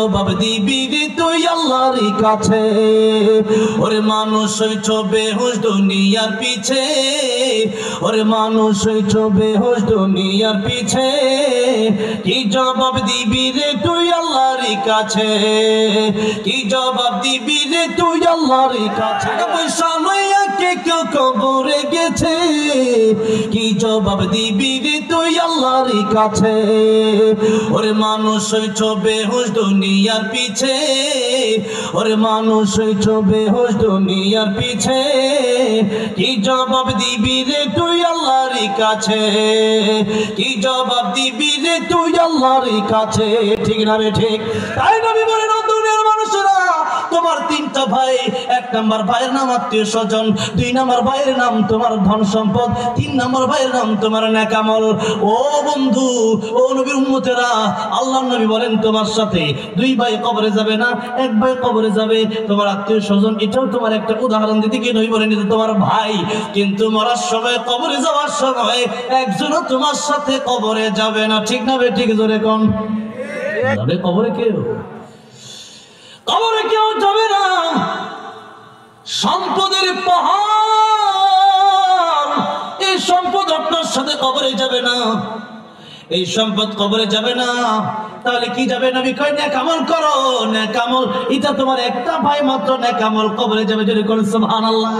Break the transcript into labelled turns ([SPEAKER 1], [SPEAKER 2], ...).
[SPEAKER 1] জবাব দিবি রে তুই আল্লাহর কাছে। ওরে মানুষ হইছ বেহুশ দুনিয়ার পিছে, ওরে মানুষ হইছ বেহুশ দুনিয়ার পিছে, কি জবাব দিবি রে তুই আল্লাহর কাছে, কি জবাব দিবি রে তুই আল্লাহর কাছে। পয়সা লইয়া কে কেউ কবরে গেছে, কি জবাব দিবি রে তুই আল্লাহর কাছে। ওরে মানুষ হইছ বেহুশ দুনিয়ার পিছে, ওরে মানুষ হইছ বেহুশ দুনিয়ার পিছে, কি জবাব দিবি রে তুই আল্লাহর কাছে, কি জবাব দিবি রে তুই আল্লাহর কাছে। ঠিক না রে ঠিক? তাই নবী বলেন ও দুনিয়ার মানুষেরা, তোমার তিনটা ভাই, এক নাম্বার ভাইয়ের নাম আত্মীয় স্বজন, দুই নাম্বার ভাইয়ের নাম তোমার ধন সম্পদ, তিন নাম্বার ভাইয়ের নাম তোমার নেক আমল। ও বন্ধু, ও নবীর উম্মতেরা, আল্লাহর নবী বলেন তোমার সাথে দুই ভাই কবরে যাবে না, এক ভাই কবরে যাবে। তোমার আত্মীয় স্বজন, এটাও তোমার একটা উদাহরণ দিতে গিয়ে নবী বলেন এটা তোমার ভাই, কিন্তু মরার সময় কবরে যাওয়ার সময় একজনও তোমার সাথে কবরে যাবে না। ঠিক না বে ঠিক? জোরে কোন যাবে কবরে? কেউ কবরে কেউ যাবে না। সম্পদের পাহাড়, এই সম্পদ আপনার সাথে কবরে যাবে না, এই সম্পদ কবরে যাবে না। তাহলে কি যাবে? নবী কয় নেক আমল করো, নেক আমল। এটা তোমার একটা ভাই মাত্র নেক আমল কবরে যাবে। যদি কোন সুবহানাল্লাহ।